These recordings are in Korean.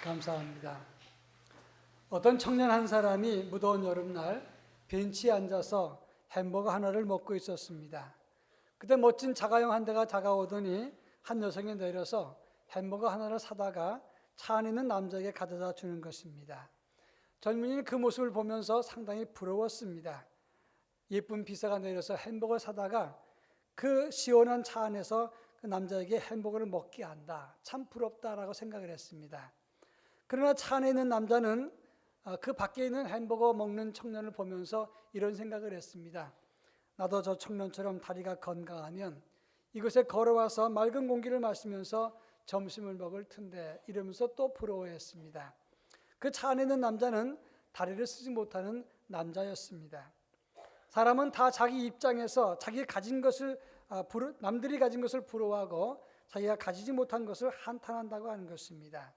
감사합니다. 어떤 청년 한 사람이 무더운 여름날 벤치에 앉아서 햄버거 하나를 먹고 있었습니다. 그때 멋진 자가용 한 대가 다가오더니 한 여성이 내려서 햄버거 하나를 사다가 차 안에 있는 남자에게 가져다 주는 것입니다. 젊은이는 그 모습을 보면서 상당히 부러웠습니다. 예쁜 비서가 내려서 햄버거를 사다가 그 시원한 차 안에서 그 남자에게 햄버거를 먹게 한다. 참 부럽다라고 생각을 했습니다. 그러나 차 안에 있는 남자는 그 밖에 있는 햄버거 먹는 청년을 보면서 이런 생각을 했습니다. 나도 저 청년처럼 다리가 건강하면 이곳에 걸어와서 맑은 공기를 마시면서 점심을 먹을 텐데, 이러면서 또 부러워했습니다. 그 차 안에 있는 남자는 다리를 쓰지 못하는 남자였습니다. 사람은 다 자기 입장에서 자기가 가진 것을 남들이 가진 것을 부러워하고 자기가 가지지 못한 것을 한탄한다고 하는 것입니다.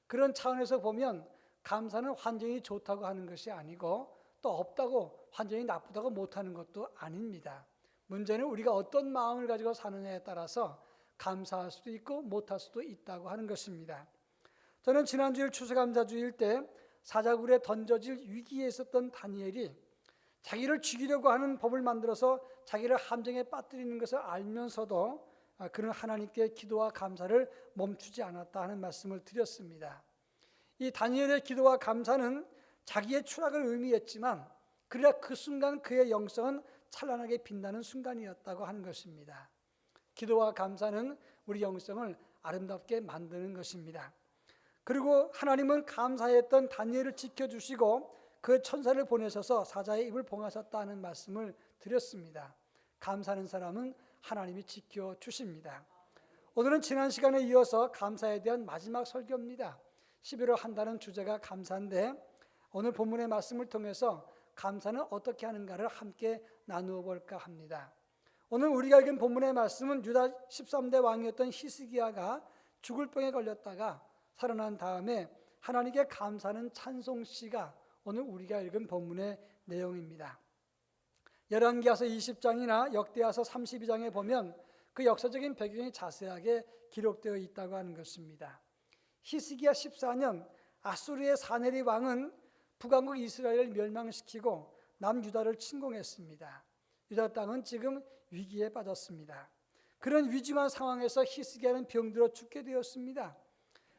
그런 차원에서 보면 감사는 환경이 좋다고 하는 것이 아니고, 또 없다고 환경이 나쁘다고 못하는 것도 아닙니다. 문제는 우리가 어떤 마음을 가지고 사느냐에 따라서 감사할 수도 있고 못할 수도 있다고 하는 것입니다. 저는 지난주일 추수감사주일 때 사자굴에 던져질 위기에 있었던 다니엘이 자기를 죽이려고 하는 법을 만들어서 자기를 함정에 빠뜨리는 것을 알면서도 그는 하나님께 기도와 감사를 멈추지 않았다 하는 말씀을 드렸습니다. 이 다니엘의 기도와 감사는 자기의 추락을 의미했지만, 그러나 그 순간 그의 영성은 찬란하게 빛나는 순간이었다고 하는 것입니다. 기도와 감사는 우리 영성을 아름답게 만드는 것입니다. 그리고 하나님은 감사했던 다니엘을 지켜주시고 그 천사를 보내셔서 사자의 입을 봉하셨다는 말씀을 드렸습니다. 감사하는 사람은 하나님이 지켜주십니다. 오늘은 지난 시간에 이어서 감사에 대한 마지막 설교입니다. 11월 한 달은 주제가 감사인데, 오늘 본문의 말씀을 통해서 감사는 어떻게 하는가를 함께 나누어 볼까 합니다. 오늘 우리가 읽은 본문의 말씀은 유다 13대 왕이었던 히스기야가 죽을 병에 걸렸다가 살아난 다음에 하나님께 감사하는 찬송시가 오늘 우리가 읽은 본문의 내용입니다. 열왕기하서 20장이나 역대하서 32장에 보면 그 역사적인 배경이 자세하게 기록되어 있다고 하는 것입니다. 히스기야 14년 아수르의 사네립 왕은 북왕국 이스라엘을 멸망시키고 남유다를 침공했습니다. 유다 땅은 지금 위기에 빠졌습니다. 그런 위중한 상황에서 히스기야는 병들어 죽게 되었습니다.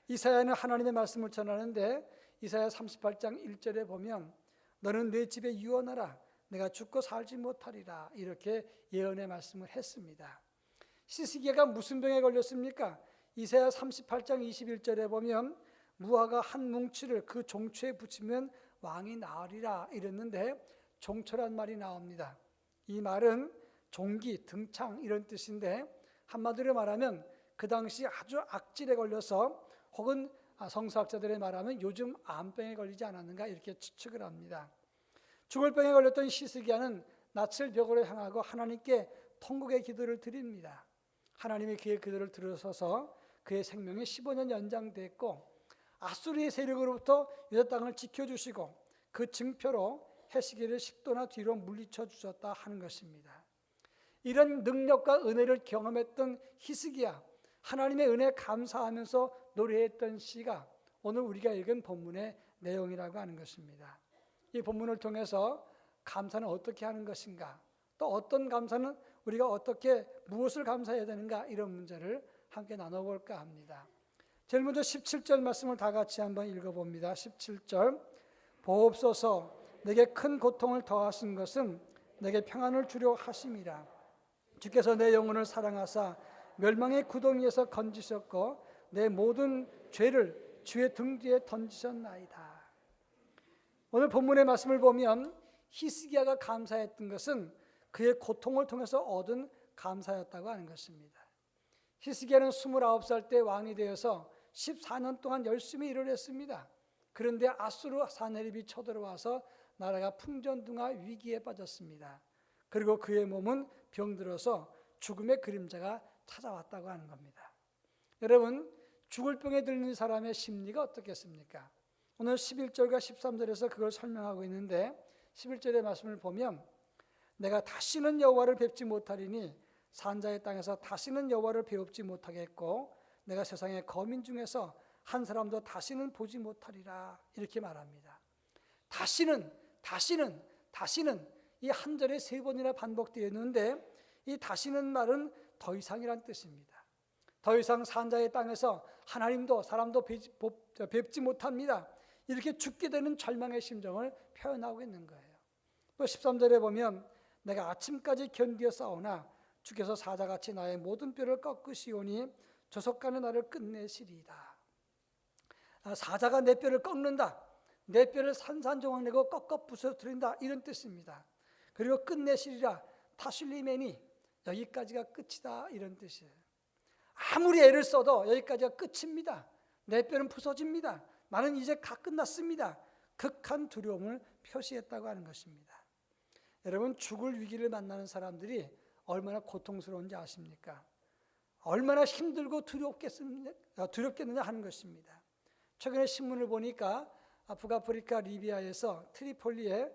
이사야는 하나님의 말씀을 전하는데 이사야 38장 1절에 보면 너는 내 집에 유언하라, 내가 죽고 살지 못하리라, 이렇게 예언의 말씀을 했습니다. 히스기야가 무슨 병에 걸렸습니까? 이사야 38장 21절에 보면 무화과 한 뭉치를 그 종초에 붙이면 왕이 나으리라 이랬는데, 종초란 말이 나옵니다. 이 말은 종기, 등창 이런 뜻인데, 한마디로 말하면 그 당시 아주 악질에 걸려서, 혹은 성서학자들의 말하면 요즘 암병에 걸리지 않았는가 이렇게 추측을 합니다. 죽을 병에 걸렸던 히스기야는 낯을 벽으로 향하고 하나님께 통곡의 기도를 드립니다. 하나님이 그의 기도를 들으셔서 그의 생명이 15년 연장됐고, 아수르의 세력으로부터 유다 땅을 지켜주시고 그 증표로 히스기야를 10도나 뒤로 물리쳐 주셨다 하는 것입니다. 이런 능력과 은혜를 경험했던 히스기야, 하나님의 은혜에 감사하면서 노래했던 시가 오늘 우리가 읽은 본문의 내용이라고 하는 것입니다. 이 본문을 통해서 감사는 어떻게 하는 것인가, 또 어떤 감사는 우리가 어떻게 무엇을 감사해야 되는가, 이런 문제를 함께 나눠볼까 합니다. 제일 먼저 17절 말씀을 다 같이 한번 읽어봅니다. 17절, 보옵소서 내게 큰 고통을 더하신 것은 내게 평안을 주려 하심이라. 주께서 내 영혼을 사랑하사 멸망의 구덩이에서 건지셨고 내 모든 죄를 주의 등 뒤에 던지셨나이다. 오늘 본문의 말씀을 보면 히스기야가 감사했던 것은 그의 고통을 통해서 얻은 감사였다고 하는 것입니다. 히스기야는 29살 때 왕이 되어서 14년 동안 열심히 일을 했습니다. 그런데 아수르 사네립이 쳐들어와서 나라가 풍전등화 위기에 빠졌습니다. 그리고 그의 몸은 병들어서 죽음의 그림자가 찾아왔다고 하는 겁니다. 여러분, 죽을 병에 들린 사람의 심리가 어떻겠습니까? 오늘 11절과 13절에서 그걸 설명하고 있는데, 11절의 말씀을 보면 내가 다시는 여호와를 뵙지 못하리니 산자의 땅에서 다시는 여호와를 배웁지 못하겠고 내가 세상의 거민 중에서 한 사람도 다시는 보지 못하리라 이렇게 말합니다. 다시는 이 한 절에 3번이나 반복되었는데 이 다시는 말은 더 이상이란 뜻입니다. 더 이상 산자의 땅에서 하나님도 사람도 뵙지 못합니다. 이렇게 죽게 되는 절망의 심정을 표현하고 있는 거예요. 또 13절에 보면 내가 아침까지 견디어 싸우나 주께서 사자같이 나의 모든 뼈를 꺾으시오니 조속간에 나를 끝내시리이다. 사자가 내 뼈를 꺾는다. 내 뼈를 산산조각 내고 꺾어 부서뜨린다. 이런 뜻입니다. 그리고 끝내시리라. 타슐리메니 여기까지가 끝이다. 이런 뜻이에요. 아무리 애를 써도 여기까지가 끝입니다. 내 뼈는 부서집니다. 나는 이제 다 끝났습니다. 극한 두려움을 표시했다고 하는 것입니다. 여러분, 죽을 위기를 만나는 사람들이 얼마나 고통스러운지 아십니까? 얼마나 힘들고 두렵겠느냐 하는 것입니다. 최근에 신문을 보니까 북아프리카 리비아에서 트리폴리에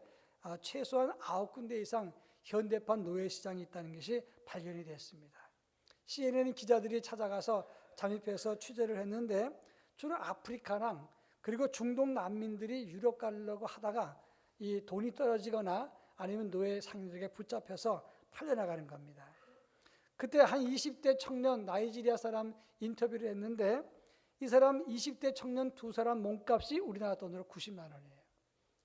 최소한 9군데 이상 현대판 노예시장이 있다는 것이 발견이 됐습니다. CNN 기자들이 찾아가서 잠입해서 취재를 했는데 주로 아프리카랑 그리고 중동 난민들이 유럽 가려고 하다가 이 돈이 떨어지거나 아니면 노예 상인들에게 붙잡혀서 팔려나가는 겁니다. 그때 한 20대 청년 나이지리아 사람 인터뷰를 했는데 이 사람 20대 청년 2사람 몸값이 우리나라 돈으로 90만 원이에요.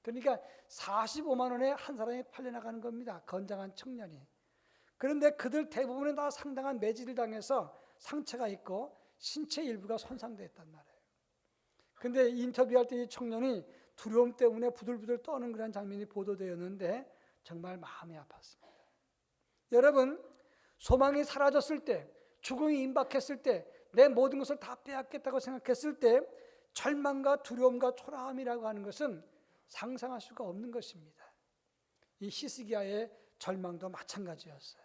그러니까 45만 원에 한 사람이 팔려나가는 겁니다. 건장한 청년이. 그런데 그들 대부분은 다 상당한 매질을 당해서 상처가 있고 신체 일부가 손상됐단 말이에요. 그런데 인터뷰할 때 이 청년이 두려움 때문에 부들부들 떠는 그런 장면이 보도되었는데 정말 마음이 아팠습니다. 여러분, 소망이 사라졌을 때, 죽음이 임박했을 때, 내 모든 것을 다 빼앗겠다고 생각했을 때 절망과 두려움과 초라함이라고 하는 것은 상상할 수가 없는 것입니다. 이 히스기야의 절망도 마찬가지였어요.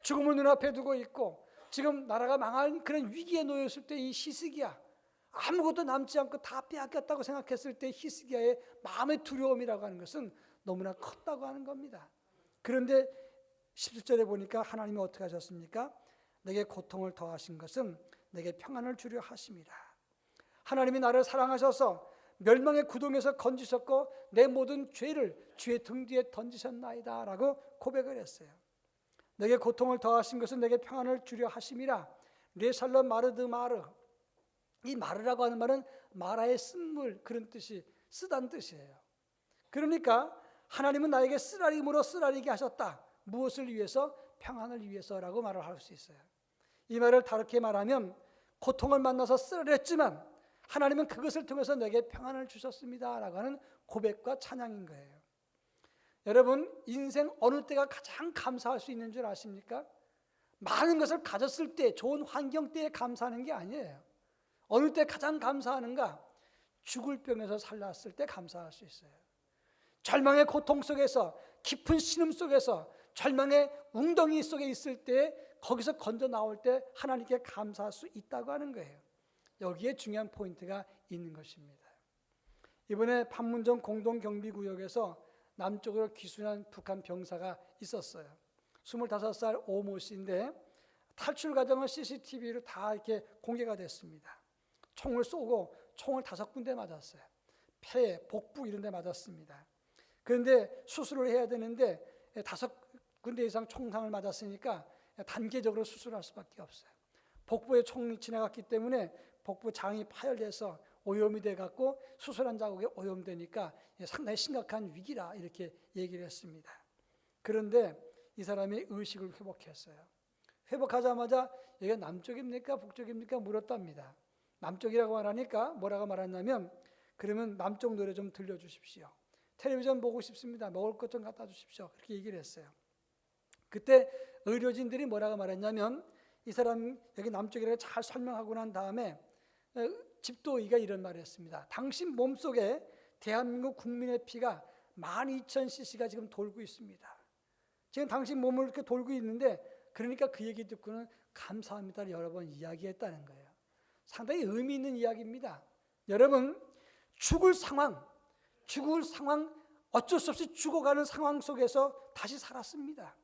죽음을 눈앞에 두고 있고 지금 나라가 망할 그런 위기에 놓였을 때 이 히스기야, 아무것도 남지 않고 다 빼앗겼다고 생각했을 때 히스기야의 마음의 두려움이라고 하는 것은 너무나 컸다고 하는 겁니다. 그런데 17절에 보니까 하나님이 어떻게 하셨습니까? 내게 고통을 더하신 것은 내게 평안을 주려 하심이라. 하나님이 나를 사랑하셔서 멸망의 구덩이에서 건지셨고 내 모든 죄를 주의 등 뒤에 던지셨나이다 라고 고백을 했어요. 내게 고통을 더하신 것은 내게 평안을 주려 하심이라. 레살러 마르드 마르, 이 마르라고 하는 말은 마라의 쓴물, 그런 뜻이 쓰다는 뜻이에요. 그러니까 하나님은 나에게 쓰라림으로 쓰라리게 하셨다. 무엇을 위해서? 평안을 위해서라고 말을 할 수 있어요. 이 말을 다르게 말하면 고통을 만나서 쓰라렸지만 하나님은 그것을 통해서 내게 평안을 주셨습니다 라고 하는 고백과 찬양인 거예요. 여러분, 인생 어느 때가 가장 감사할 수 있는 줄 아십니까? 많은 것을 가졌을 때, 좋은 환경 때에 감사하는 게 아니에요. 어느 때 가장 감사하는가? 죽을 병에서 살았을 때 감사할 수 있어요. 절망의 고통 속에서, 깊은 신음 속에서, 절망의 웅덩이 속에 있을 때, 거기서 건져 나올 때 하나님께 감사할 수 있다고 하는 거예요. 여기에 중요한 포인트가 있는 것입니다. 이번에 판문점 공동경비구역에서 남쪽으로 귀순한 북한 병사가 있었어요. 25살 오모 씨인데 탈출 과정은 CCTV로 다 이렇게 공개가 됐습니다. 총을 쏘고 총을 5군데 맞았어요. 폐, 복부 이런 데 맞았습니다. 그런데 수술을 해야 되는데 5군데 이상 총상을 맞았으니까 단계적으로 수술할 수밖에 없어요. 복부에 총이 지나갔기 때문에 복부 장이 파열돼서 오염이 돼갖고 수술한 자국에 오염되니까 상당히 심각한 위기라 이렇게 얘기를 했습니다. 그런데 이 사람이 의식을 회복했어요. 회복하자마자 여기가 남쪽입니까 북쪽입니까 물었답니다. 남쪽이라고 말하니까 뭐라고 말했냐면 그러면 남쪽 노래 좀 들려주십시오. 텔레비전 보고 싶습니다. 먹을 것 좀 갖다 주십시오. 그렇게 얘기를 했어요. 그때 의료진들이 뭐라고 말했냐면 이 사람 여기 남쪽이라고 잘 설명하고 난 다음에 집도의가 이런 말을 했습니다. 당신 몸속에 대한민국 국민의 피가 12,000cc가 지금 돌고 있습니다. 지금 당신 몸을 이렇게 돌고 있는데 그러니까 그 얘기 듣고는 감사합니다를 여러 번 이야기했다는 거예요. 상당히 의미 있는 이야기입니다. 여러분, 죽을 상황, 어쩔 수 없이 죽어가는 상황 속에서 다시 살았습니다.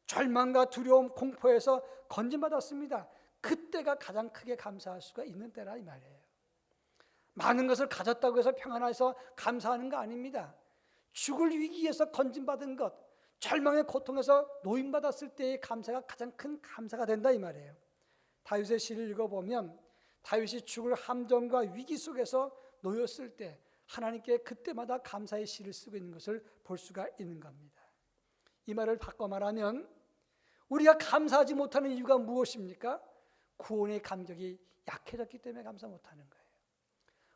절망과 두려움, 공포에서 건진받았습니다. 그때가 가장 크게 감사할 수가 있는 때라 이 말이에요. 많은 것을 가졌다고 해서 평안해서 감사하는 거 아닙니다. 죽을 위기에서 건진받은 것, 절망의 고통에서 노임받았을 때의 감사가 가장 큰 감사가 된다 이 말이에요. 다윗의 시를 읽어보면 다윗이 죽을 함정과 위기 속에서 놓였을 때 하나님께 그때마다 감사의 시를 쓰고 있는 것을 볼 수가 있는 겁니다. 이 말을 바꿔 말하면 우리가 감사하지 못하는 이유가 무엇입니까? 구원의 감격이 약해졌기 때문에 감사 못하는 거예요.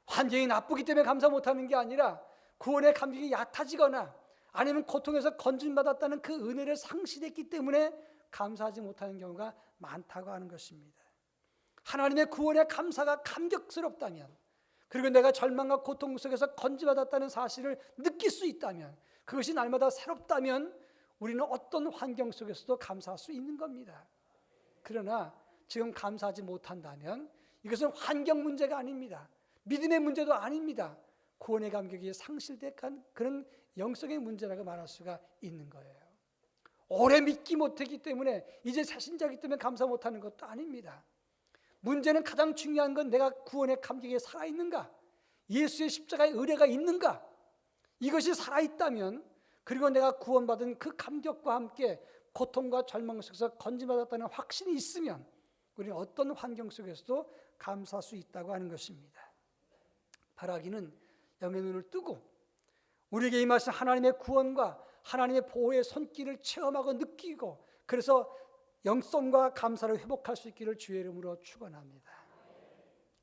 환경이 나쁘기 때문에 감사 못하는 게 아니라 구원의 감격이 얕아지거나 아니면 고통에서 건진받았다는 그 은혜를 상실했기 때문에 감사하지 못하는 경우가 많다고 하는 것입니다. 하나님의 구원의 감사가 감격스럽다면, 그리고 내가 절망과 고통 속에서 건진받았다는 사실을 느낄 수 있다면, 그것이 날마다 새롭다면 우리는 어떤 환경 속에서도 감사할 수 있는 겁니다. 그러나 지금 감사하지 못한다면 이것은 환경 문제가 아닙니다. 믿음의 문제도 아닙니다. 구원의 감격이 상실된 그런 영성의 문제라고 말할 수가 있는 거예요. 오래 믿지 못했기 때문에 이제 새신자이기 때문에 감사 못하는 것도 아닙니다. 문제는 가장 중요한 건 내가 구원의 감격에 살아있는가, 예수의 십자가의 의뢰가 있는가, 이것이 살아있다면, 그리고 내가 구원받은 그 감격과 함께 고통과 절망 속에서 건진받았다는 확신이 있으면 우리는 어떤 환경 속에서도 감사할 수 있다고 하는 것입니다. 바라기는 영의 눈을 뜨고 우리에게 임하신 하나님의 구원과 하나님의 보호의 손길을 체험하고 느끼고, 그래서 영성과 감사를 회복할 수 있기를 주의 이름으로 축원합니다.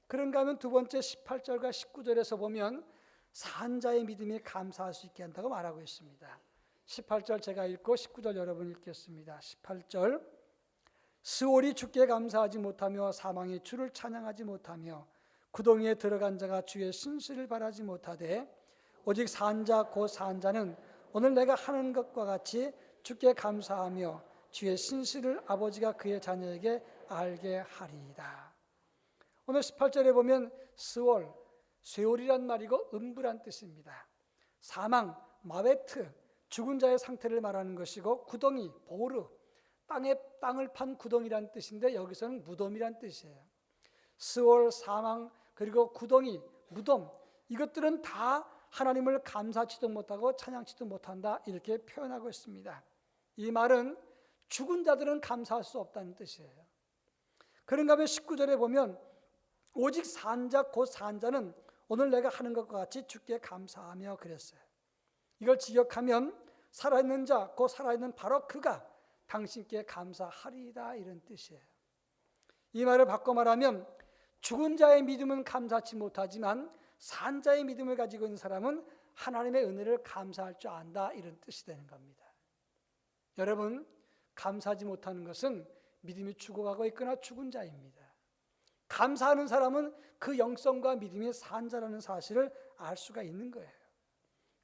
그런가 하면 두 번째 18절과 19절에서 보면 산자의 믿음이 감사할 수 있게 한다고 말하고 있습니다. 18절 제가 읽고 19절 여러분 읽겠습니다. 18절, 스올이 주께 감사하지 못하며 사망이 주를 찬양하지 못하며 구덩이에 들어간 자가 주의 신실을 바라지 못하되 오직 산자 곧 산자는 오늘 내가 하는 것과 같이 주께 감사하며 주의 신실을 아버지가 그의 자녀에게 알게 하리이다. 오늘 18절에 보면 스올, 쇠올이란 말이고 음부란 뜻입니다. 사망, 마베트, 죽은 자의 상태를 말하는 것이고, 구덩이, 보르, 땅을 판 구덩이란 뜻인데 여기서는 무덤이란 뜻이에요. 스올, 사망, 그리고 구덩이, 무덤, 이것들은 다 하나님을 감사치도 못하고 찬양치도 못한다, 이렇게 표현하고 있습니다. 이 말은 죽은 자들은 감사할 수 없다는 뜻이에요. 그런가 하면 19절에 보면 오직 산자 곧 산자는 오늘 내가 하는 것과 같이 주께 감사하며 그랬어요. 이걸 직역하면 살아있는 자 곧 살아있는 바로 그가 당신께 감사하리이다, 이런 뜻이에요. 이 말을 바꿔 말하면 죽은 자의 믿음은 감사치 못하지만 산 자의 믿음을 가지고 있는 사람은 하나님의 은혜를 감사할 줄 안다, 이런 뜻이 되는 겁니다. 여러분, 감사하지 못하는 것은 믿음이 죽어가고 있거나 죽은 자입니다. 감사하는 사람은 그 영성과 믿음이 산 자라는 사실을 알 수가 있는 거예요.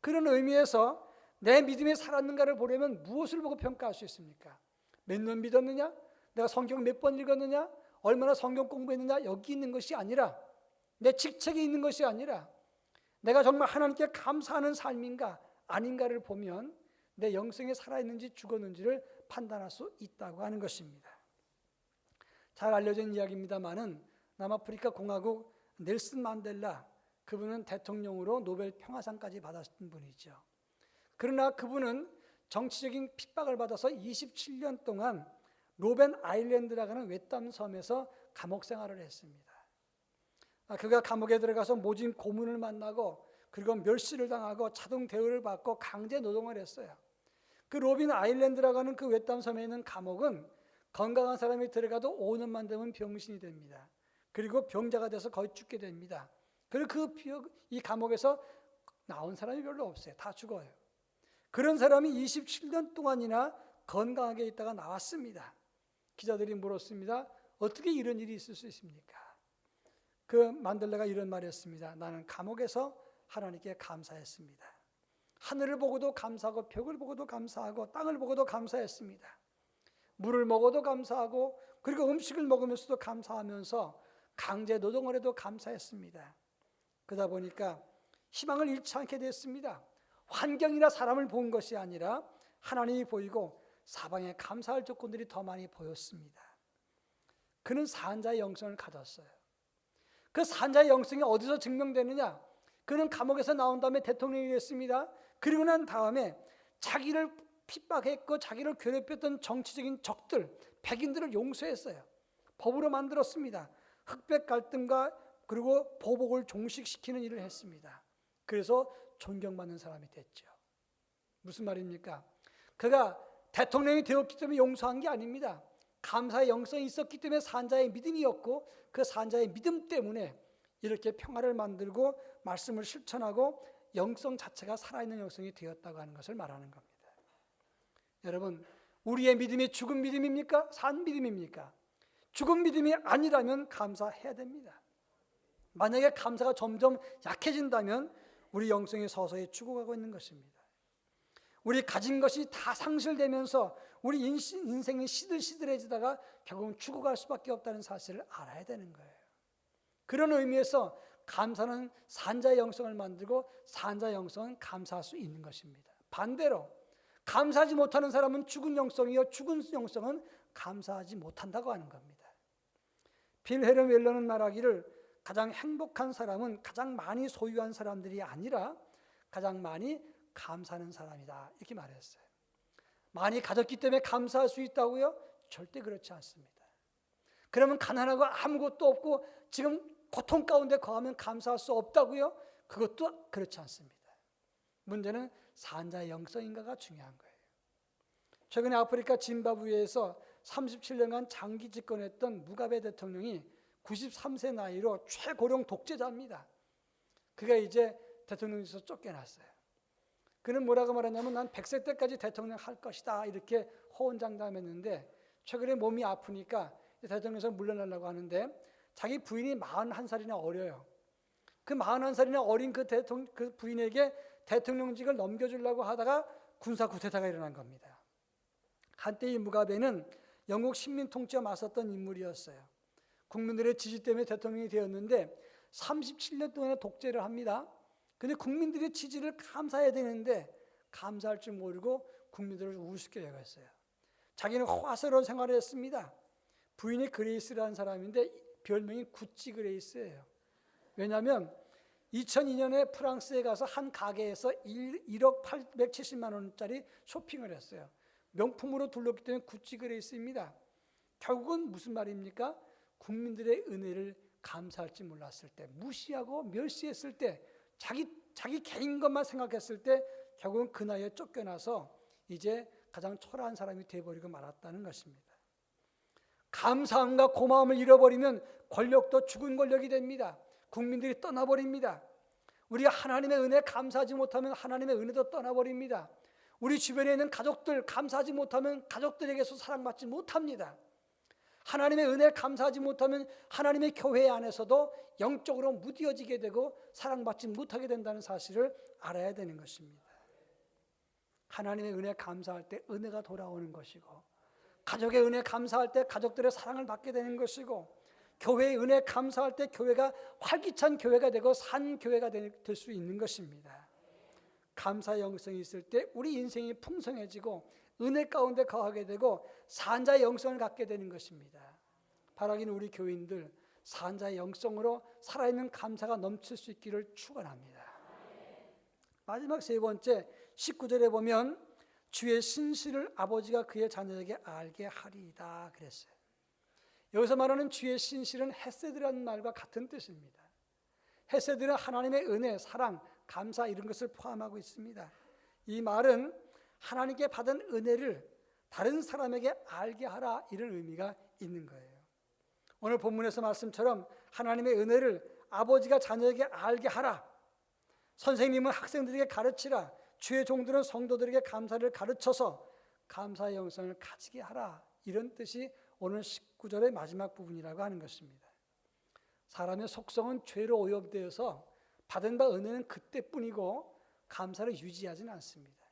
그런 의미에서 내 믿음이 살았는가를 보려면 무엇을 보고 평가할 수 있습니까? 몇 년 믿었느냐? 내가 성경 몇 번 읽었느냐? 얼마나 성경 공부했느냐? 여기 있는 것이 아니라, 내 직책이 있는 것이 아니라 내가 정말 하나님께 감사하는 삶인가 아닌가를 보면 내 영성이 살아있는지 죽었는지를 판단할 수 있다고 하는 것입니다. 잘 알려진 이야기입니다마는 남아프리카 공화국 넬슨 만델라, 그분은 대통령으로 노벨 평화상까지 받았던 분이죠. 그러나 그분은 정치적인 핍박을 받아서 27년 동안 로벤 아일랜드라고 하는 외딴 섬에서 감옥 생활을 했습니다. 그가 감옥에 들어가서 모진 고문을 만나고, 그리고 멸시를 당하고 자동 대우를 받고 강제 노동을 했어요. 그 로빈 아일랜드라고 하는 그 외딴 섬에 있는 감옥은 건강한 사람이 들어가도 5년만 되면 병신이 됩니다. 그리고 병자가 돼서 거의 죽게 됩니다. 그리고 이 감옥에서 나온 사람이 별로 없어요. 다 죽어요. 그런 사람이 27년 동안이나 건강하게 있다가 나왔습니다. 기자들이 물었습니다. 어떻게 이런 일이 있을 수 있습니까? 그 만델라가 이런 말을 했습니다. 나는 감옥에서 하나님께 감사했습니다. 하늘을 보고도 감사하고 벽을 보고도 감사하고 땅을 보고도 감사했습니다. 물을 먹어도 감사하고, 그리고 음식을 먹으면서도 감사하면서 강제 노동을 해도 감사했습니다. 그러다 보니까 희망을 잃지 않게 됐습니다. 환경이나 사람을 본 것이 아니라 하나님이 보이고 사방에 감사할 조건들이 더 많이 보였습니다. 그는 산자의 영성을 가졌어요. 그 산자의 영성이 어디서 증명되느냐? 그는 감옥에서 나온 다음에 대통령이 됐습니다. 그리고 난 다음에 자기를 핍박했고 자기를 괴롭혔던 정치적인 적들, 백인들을 용서했어요. 법으로 만들었습니다. 흑백 갈등과 그리고 보복을 종식시키는 일을 했습니다. 그래서 존경받는 사람이 됐죠. 무슨 말입니까? 그가 대통령이 되었기 때문에 용서한 게 아닙니다. 감사의 영성이 있었기 때문에 산자의 믿음이었고 그 산자의 믿음 때문에 이렇게 평화를 만들고 말씀을 실천하고 영성 자체가 살아있는 영성이 되었다고 하는 것을 말하는 겁니다. 여러분, 우리의 믿음이 죽은 믿음입니까? 산 믿음입니까? 죽은 믿음이 아니라면 감사해야 됩니다. 만약에 감사가 점점 약해진다면 우리 영성이 서서히 죽어가고 있는 것입니다. 우리 가진 것이 다 상실되면서 우리 인생이 시들시들해지다가 결국은 죽어갈 수밖에 없다는 사실을 알아야 되는 거예요. 그런 의미에서 감사는 산자의 영성을 만들고 산자의 영성은 감사할 수 있는 것입니다. 반대로 감사하지 못하는 사람은 죽은 영성이요 죽은 영성은 감사하지 못한다고 하는 겁니다. 빌헬름 웰러는 말하기를 가장 행복한 사람은 가장 많이 소유한 사람들이 아니라 가장 많이 감사하는 사람이다 이렇게 말했어요. 많이 가졌기 때문에 감사할 수 있다고요? 절대 그렇지 않습니다. 그러면 가난하고 아무것도 없고 지금 고통 가운데 거하면 감사할 수 없다고요? 그것도 그렇지 않습니다. 문제는 산자의 영성인가가 중요한 거예요. 최근에 아프리카 짐바브웨에서 37년간 장기 집권했던 무가베 대통령이 93세 나이로 최고령 독재자입니다. 그가 이제 대통령에서 쫓겨났어요. 그는 뭐라고 말하냐면 난 100세 때까지 대통령 할 것이다 이렇게 호언장담했는데 최근에 몸이 아프니까 대통령에서 물러나려고 하는데 자기 부인이 41살이나 어려요. 그 41살이나 어린 그 부인에게 대통령직을 넘겨주려고 하다가 군사 쿠데타가 일어난 겁니다. 한때 이 무가베는 영국 식민 통치에 맞섰던 인물이었어요. 국민들의 지지 때문에 대통령이 되었는데 37년 동안 독재를 합니다. 근데 국민들의 지지를 감사해야 되는데 감사할 줄 모르고 국민들을 우습게 여겼어요. 자기는 화사로운 생활을 했습니다. 부인이 그레이스라는 사람인데 별명이 구찌 그레이스예요. 왜냐하면 2002년에 프랑스에 가서 한 가게에서 1억 870만 원짜리 쇼핑을 했어요. 명품으로 둘렀기 때문에 구찌 그레이스입니다. 결국은 무슨 말입니까? 국민들의 은혜를 감사할지 몰랐을 때, 무시하고 멸시했을 때, 자기 개인 것만 생각했을 때 결국은 그 나이에 쫓겨나서 이제 가장 초라한 사람이 되어버리고 말았다는 것입니다. 감사함과 고마움을 잃어버리면 권력도 죽은 권력이 됩니다. 국민들이 떠나버립니다. 우리가 하나님의 은혜에 감사하지 못하면 하나님의 은혜도 떠나버립니다. 우리 주변에 있는 가족들 감사하지 못하면 가족들에게서 사랑받지 못합니다. 하나님의 은혜에 감사하지 못하면 하나님의 교회 안에서도 영적으로 무뎌지게 되고 사랑받지 못하게 된다는 사실을 알아야 되는 것입니다. 하나님의 은혜에 감사할 때 은혜가 돌아오는 것이고 가족의 은혜에 감사할 때 가족들의 사랑을 받게 되는 것이고 교회의 은혜에 감사할 때 교회가 활기찬 교회가 되고 산 교회가 될 수 있는 것입니다. 감사의 영성이 있을 때 우리 인생이 풍성해지고 은혜 가운데 거하게 되고 산자의 영성을 갖게 되는 것입니다. 바라기는 우리 교인들 산자의 영성으로 살아있는 감사가 넘칠 수 있기를 축원합니다. 마지막 세 번째 19절에 보면 주의 신실을 아버지가 그의 자녀에게 알게 하리이다 그랬어요. 여기서 말하는 주의 신실은 헤세드라는 말과 같은 뜻입니다. 헤세드는 하나님의 은혜, 사랑, 감사 이런 것을 포함하고 있습니다. 이 말은 하나님께 받은 은혜를 다른 사람에게 알게 하라 이런 의미가 있는 거예요. 오늘 본문에서 말씀처럼 하나님의 은혜를 아버지가 자녀에게 알게 하라. 선생님은 학생들에게 가르치라. 주의 종들은 성도들에게 감사를 가르쳐서 감사의 영성을 가지게 하라. 이런 뜻이 오늘 19절의 마지막 부분이라고 하는 것입니다. 사람의 속성은 죄로 오염되어서 받은 바 은혜는 그때뿐이고 감사를 유지하지는 않습니다.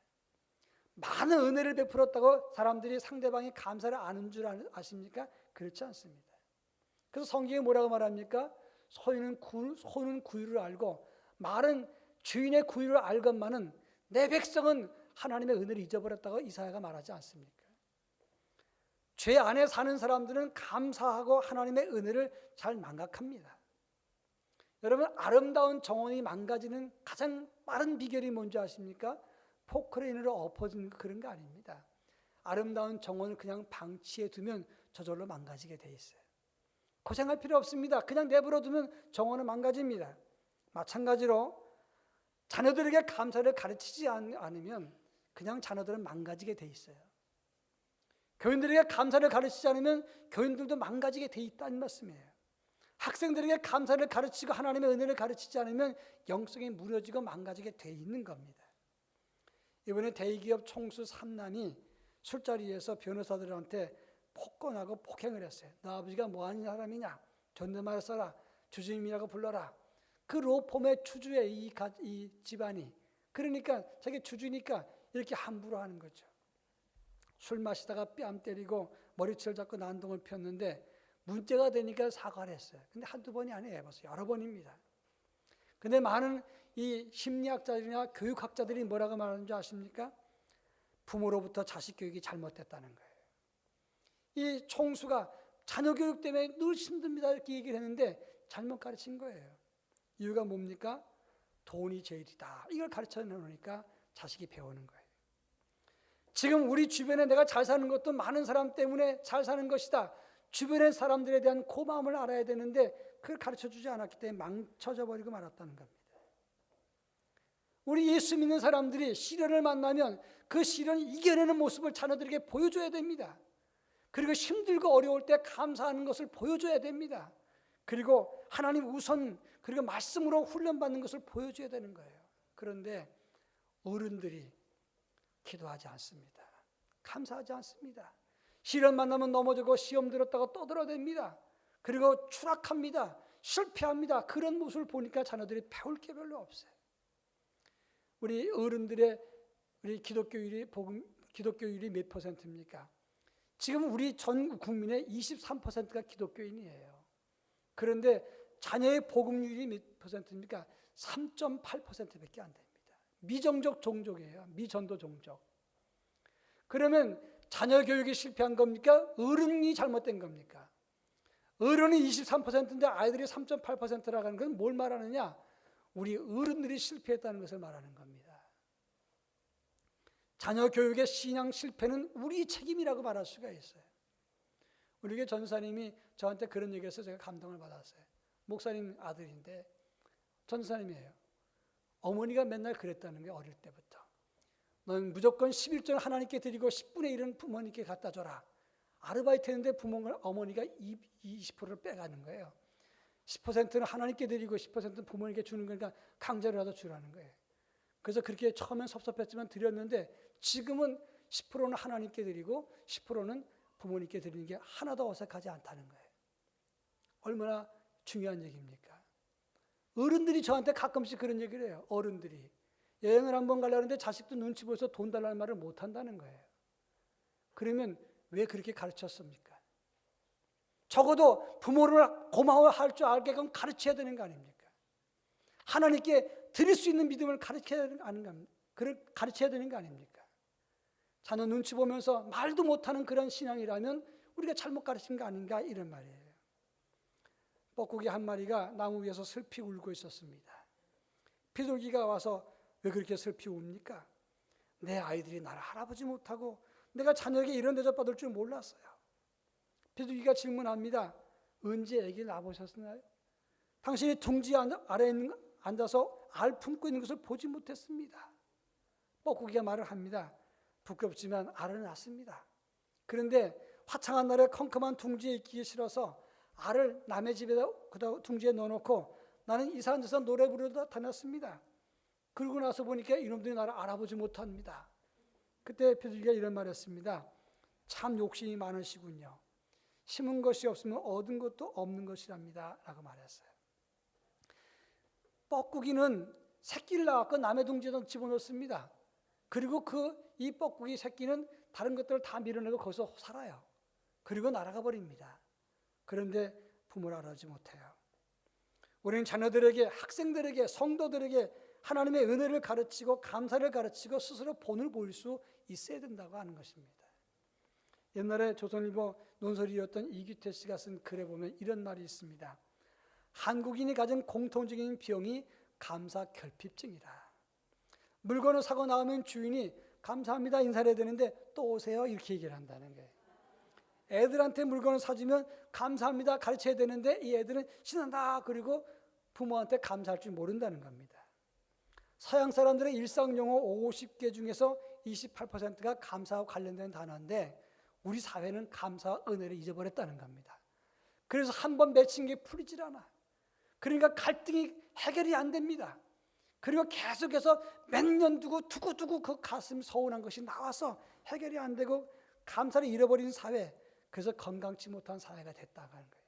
많은 은혜를 베풀었다고 사람들이 상대방이 감사를 아는 줄 아십니까? 그렇지 않습니다. 그래서 성경에 뭐라고 말합니까? 소는 구유를 알고 말은 주인의 구유를 알건만은 내 백성은 하나님의 은혜를 잊어버렸다고 이사야가 말하지 않습니까? 죄 안에 사는 사람들은 감사하고 하나님의 은혜를 잘 망각합니다. 여러분, 아름다운 정원이 망가지는 가장 빠른 비결이 뭔지 아십니까? 포크레인으로 엎어지는 그런 거 아닙니다. 아름다운 정원을 그냥 방치해 두면 저절로 망가지게 돼 있어요. 고생할 필요 없습니다. 그냥 내버려 두면 정원은 망가집니다. 마찬가지로 자녀들에게 감사를 가르치지 않으면 그냥 자녀들은 망가지게 돼 있어요. 교인들에게 감사를 가르치지 않으면 교인들도 망가지게 돼 있다는 말씀이에요. 학생들에게 감사를 가르치고 하나님의 은혜를 가르치지 않으면 영성이 무너지고 망가지게 돼 있는 겁니다. 이번에 대기업 총수 3남이 술자리에서 변호사들한테 폭언하고 폭행을 했어요. 너 아버지가 뭐하는 사람이냐? 존댓말 써라. 주주님이라고 불러라. 그 로펌의 주주의 이 집안이, 그러니까 자기 주주니까 이렇게 함부로 하는 거죠. 술 마시다가 뺨 때리고 머리채를 잡고 난동을 폈는데 문제가 되니까 사과를 했어요. 근데 한두 번이 아니에요. 벌써 여러 번입니다. 근데 많은 이 심리학자들이나 교육학자들이 뭐라고 말하는 줄 아십니까? 부모로부터 자식 교육이 잘못됐다는 거예요. 이 총수가 자녀 교육 때문에 늘 힘듭니다 이렇게 얘기를 했는데 잘못 가르친 거예요. 이유가 뭡니까? 돈이 제일이다. 이걸 가르쳐 놓으니까 자식이 배우는 거예요. 지금 우리 주변에 내가 잘 사는 것도 많은 사람 때문에 잘 사는 것이다. 주변의 사람들에 대한 고마움을 알아야 되는데 그걸 가르쳐주지 않았기 때문에 망쳐져 버리고 말았다는 겁니다. 우리 예수 믿는 사람들이 시련을 만나면 그 시련을 이겨내는 모습을 자녀들에게 보여줘야 됩니다. 그리고 힘들고 어려울 때 감사하는 것을 보여줘야 됩니다. 그리고 하나님 우선, 그리고 말씀으로 훈련받는 것을 보여줘야 되는 거예요. 그런데 어른들이 기도하지 않습니다. 감사하지 않습니다. 시련 만나면 넘어지고 시험 들었다가 떠들어댑니다. 그리고 추락합니다. 실패합니다. 그런 모습을 보니까 자녀들이 배울 게 별로 없어요. 우리 어른들의 우리 기독교율이 몇 퍼센트입니까? 지금 우리 전 국민의 23%가 기독교인이에요. 그런데 자녀의 복음률이 몇 퍼센트입니까? 3.8%밖에 안 됩니다. 미정적 종족이에요. 미전도 종족. 그러면 자녀 교육이 실패한 겁니까? 어른이 잘못된 겁니까? 어른이 23%인데 아이들이 3.8%라고 하는 건 뭘 말하느냐? 우리 어른들이 실패했다는 것을 말하는 겁니다. 자녀 교육의 신앙 실패는 우리 책임이라고 말할 수가 있어요. 우리 교회 전사님이 저한테 그런 얘기해서 제가 감동을 받았어요. 목사님 아들인데 전사님이에요. 어머니가 맨날 그랬다는 게 어릴 때부터. 넌 무조건 11조는 하나님께 드리고 10분의 1은 부모님께 갖다 줘라. 아르바이트 했는데 어머니가 20%를 빼가는 거예요. 10%는 하나님께 드리고 10%는 부모님께 주는 거니까 강제로라도 주라는 거예요. 그래서 그렇게 처음엔 섭섭했지만 드렸는데 지금은 10%는 하나님께 드리고 10%는 부모님께 드리는 게 하나도 어색하지 않다는 거예요. 얼마나 중요한 얘기입니까? 어른들이 저한테 가끔씩 그런 얘기를 해요. 어른들이 여행을 한번 가려는데 자식도 눈치 보여서 돈 달라는 말을 못 한다는 거예요. 그러면 왜 그렇게 가르쳤습니까? 적어도 부모를 고마워할 줄 알게끔 가르쳐야 되는 거 아닙니까? 하나님께 드릴 수 있는 믿음을 가르쳐야 되는 거 아닙니까? 자녀 눈치 보면서 말도 못하는 그런 신앙이라면 우리가 잘못 가르친 거 아닌가 이런 말이에요. 뻐꾸기 한 마리가 나무 위에서 슬피 울고 있었습니다. 비둘기가 와서 왜 그렇게 슬피 웁니까? 내 아이들이 나를 알아보지 못하고 내가 자녀에게 이런 대접받을 줄 몰랐어요. 비둘기가 질문합니다. 언제 아기 낳아보셨나요? 당신이 둥지 아래에 앉아서 알 품고 있는 것을 보지 못했습니다. 뻐꾸기가 말을 합니다. 부끄럽지만 알을 낳습니다. 그런데 화창한 날에 컴컴한 둥지에 있기 싫어서 알을 남의 집에다 둥지에 넣어놓고 나는 이상한 데서 노래 부르다 다녔습니다. 그러고 나서 보니까 이놈들이 나를 알아보지 못합니다. 그때 비둘기가 이런 말을 했습니다. 참 욕심이 많으시군요. 심은 것이 없으면 얻은 것도 없는 것이랍니다. 라고 말했어요. 뻐꾸기는 새끼를 낳고 남의 둥지에 집어넣습니다. 그리고 이 뻐꾸기 새끼는 다른 것들을 다 밀어내고 거기서 살아요. 그리고 날아가 버립니다. 그런데 부모를 알아보지 못해요. 우리는 자녀들에게, 학생들에게, 성도들에게 하나님의 은혜를 가르치고 감사를 가르치고 스스로 본을 보일 수 있어야 된다고 하는 것입니다. 옛날에 조선일보 논설위였던 이규태 씨가 쓴 글에 보면 이런 말이 있습니다. 한국인이 가진 공통적인 병이 감사 결핍증이다. 물건을 사고 나오면 주인이 감사합니다 인사를 해야 되는데 또 오세요 이렇게 얘기를 한다는 거예요. 애들한테 물건을 사주면 감사합니다 가르쳐야 되는데 이 애들은 신난다 그리고 부모한테 감사할 줄 모른다는 겁니다. 서양 사람들의 일상용어 50개 중에서 28%가 감사와 관련된 단어인데 우리 사회는 감사와 은혜를 잊어버렸다는 겁니다. 그래서 한 번 맺힌 게 풀리질 않아. 그러니까 갈등이 해결이 안 됩니다. 그리고 계속해서 몇 년 두고 그 가슴 서운한 것이 나와서 해결이 안 되고 감사를 잃어버린 사회, 그래서 건강치 못한 사회가 됐다고 하는 거예요.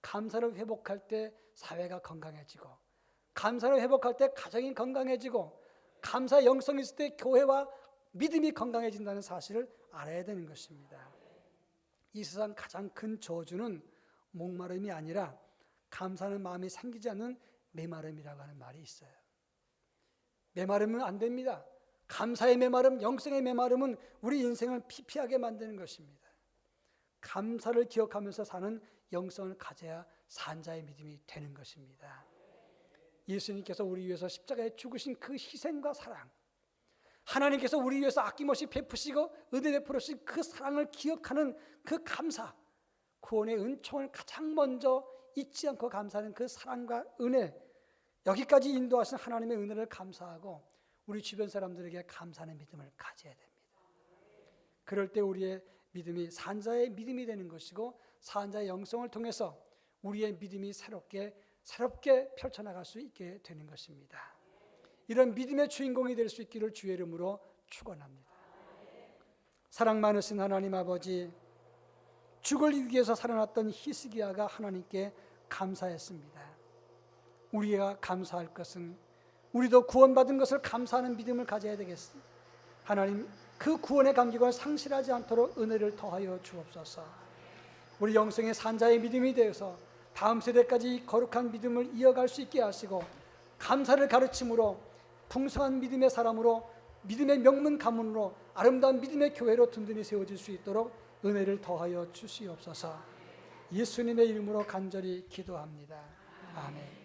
감사를 회복할 때 사회가 건강해지고, 감사를 회복할 때 가정이 건강해지고, 감사 영성이 있을 때 교회와 믿음이 건강해진다는 사실을 알아야 되는 것입니다. 이 세상 가장 큰 저주는 목마름이 아니라 감사하는 마음이 생기지 않는 메마름이라고 하는 말이 있어요. 메마르면 안 됩니다. 감사의 메마름, 영성의 메마름은 우리 인생을 피폐하게 만드는 것입니다. 감사를 기억하면서 사는 영성을 가져야 산자의 믿음이 되는 것입니다. 예수님께서 우리 위해서 십자가에 죽으신 그 희생과 사랑, 하나님께서 우리 위해서 아낌없이 베푸시고 은혜 베풀으신 그 사랑을 기억하는 그 감사, 구원의 은총을 가장 먼저 잊지 않고 감사하는 그 사랑과 은혜, 여기까지 인도하신 하나님의 은혜를 감사하고 우리 주변 사람들에게 감사하는 믿음을 가져야 됩니다. 그럴 때 우리의 믿음이 산자의 믿음이 되는 것이고, 산자의 영성을 통해서 우리의 믿음이 새롭게 펼쳐나갈 수 있게 되는 것입니다. 이런 믿음의 주인공이 될 수 있기를 주의 이름으로 축원합니다. 사랑 많으신 하나님 아버지, 죽을 이기기 위해서 살아났던 히스기야가 하나님께 감사했습니다. 우리가 감사할 것은 우리도 구원받은 것을 감사하는 믿음을 가져야 되겠습니다. 하나님, 그 구원의 감격을 상실하지 않도록 은혜를 더하여 주옵소서. 우리 영성의 산자의 믿음이 되어서 다음 세대까지 거룩한 믿음을 이어갈 수 있게 하시고, 감사를 가르침으로 풍성한 믿음의 사람으로, 믿음의 명문 가문으로, 아름다운 믿음의 교회로 든든히 세워질 수 있도록 은혜를 더하여 주시옵소서. 예수님의 이름으로 간절히 기도합니다. 아멘.